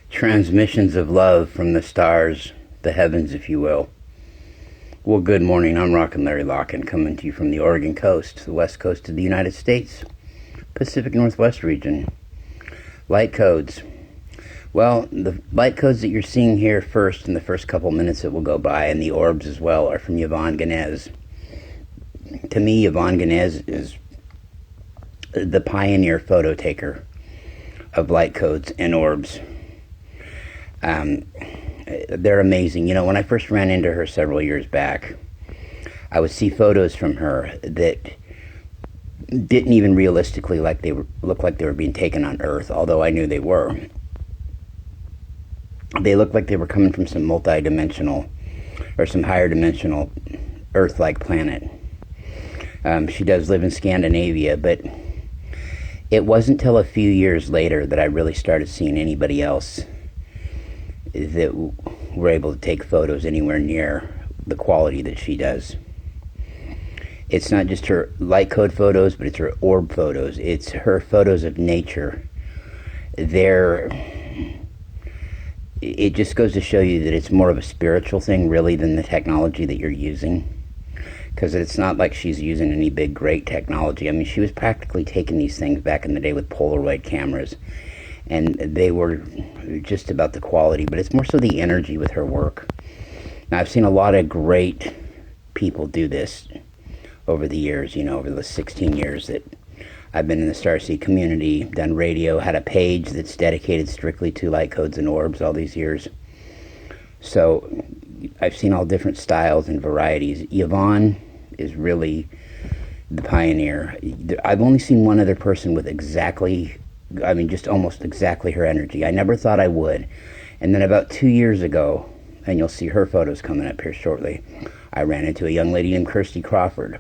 Transmissions of love from the stars, the heavens, if you will. Well, good morning. I'm Rockin' Larry Locken, coming to you from the Oregon coast, the west coast of the United States, Pacific Northwest region. Light codes. Well, the light codes that you're seeing here first in the first couple minutes that will go by, and the orbs as well, are from Yvonne Ganetz. To me, Yvonne Ganetz is the pioneer photo taker of light codes and orbs. They're amazing. You know, when I first ran into her several years back, I would see photos from her that didn't even realistically look like they were being taken on Earth, although I knew they were. They looked like they were coming from some multi-dimensional or some higher dimensional Earth-like planet. She does live in Scandinavia, but it wasn't till a few years later that I really started seeing anybody else that were able to take photos anywhere near the quality that she does. It's not just her light code photos, but it's her orb photos. It's her photos of nature. It just goes to show you that it's more of a spiritual thing, really, than the technology that you're using. Because it's not like she's using any big, great technology. I mean, she was practically taking these things back in the day with Polaroid cameras. And they were just about the quality, but it's more so the energy with her work. Now, I've seen a lot of great people do this over the years, you know, over the 16 years that I've been in the Starseed community, done radio, had a page that's dedicated strictly to light codes and orbs all these years. So I've seen all different styles and varieties. Yvonne is really the pioneer. I've only seen one other person with just almost exactly her energy. I never thought I would. And then about 2 years ago, and you'll see her photos coming up here shortly, I ran into a young lady named Kirsty Crawford.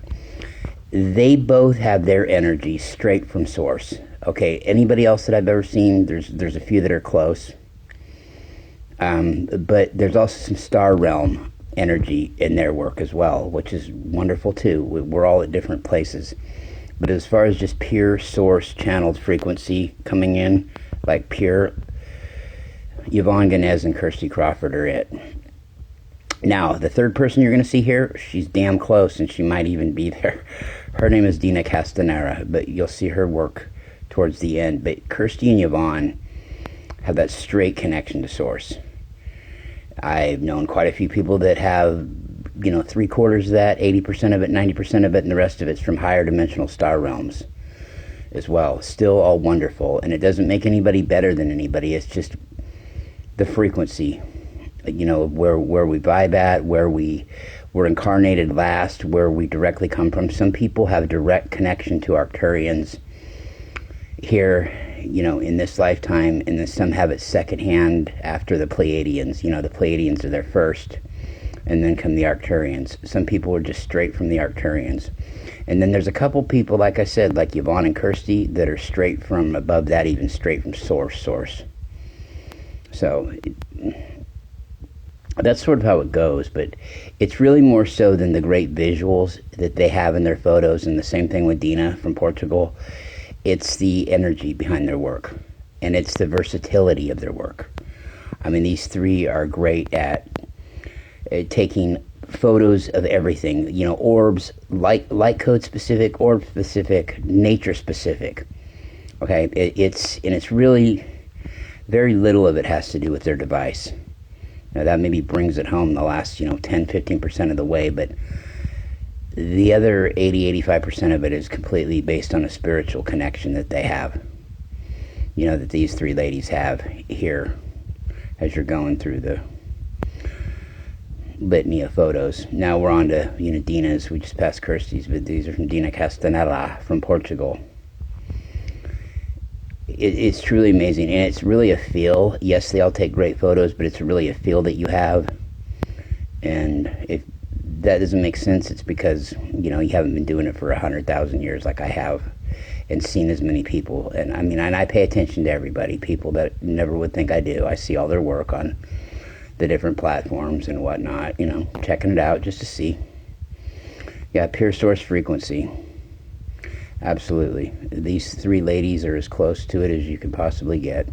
They both have their energy straight from source. Okay, anybody else that I've ever seen, there's a few that are close. But there's also some star realm energy in their work as well, which is wonderful too. We're all at different places. But as far as just pure source channeled frequency coming in, like pure, Yvonne Ganetz and Kirsty Crawford are it. Now, the third person you're going to see here, she's damn close, and she might even be there. Her name is Dina Castanheira, but you'll see her work towards the end. But Kirsty and Yvonne have that straight connection to source. I've known quite a few people that have, 3/4 of that, 80% of it, 90% of it, and the rest of it's from higher dimensional star realms as well. Still all wonderful, and it doesn't make anybody better than anybody. It's just the frequency, where we vibe at, where we were incarnated last, where we directly come from. Some people have direct connection to Arcturians here, in this lifetime, and then some have it secondhand after the Pleiadians. The Pleiadians are there first, and then come the Arcturians. Some people are just straight from the Arcturians. And then there's a couple people, like I said, like Yvonne and Kirsty, that are straight from above that, even straight from source. So that's sort of how it goes, but it's really more so than the great visuals that they have in their photos, and the same thing with Dina from Portugal. It's the energy behind their work, and it's the versatility of their work. I mean, these three are great at taking photos of everything, orbs, light code specific, orb specific, nature specific. Okay, it's really very little of it has to do with their device. Now, that maybe brings it home the last 10-15% of the way, but the other 80-85% of it is completely based on a spiritual connection that they have, that these three ladies have here as you're going through the litany of photos. Now we're on to Dina's. We just passed Kirsty's, but these are from Dina Castanheira from Portugal. It's truly amazing, and it's really a feel. Yes, they all take great photos, but it's really a feel that you have. And if that doesn't make sense, it's because you haven't been doing it for 100,000 years like I have, and seen as many people. And I pay attention to everybody, people that never would think I do. I see all their work on the different platforms and whatnot, checking it out just to see. Yeah, pure source frequency. Absolutely. These three ladies are as close to it as you can possibly get.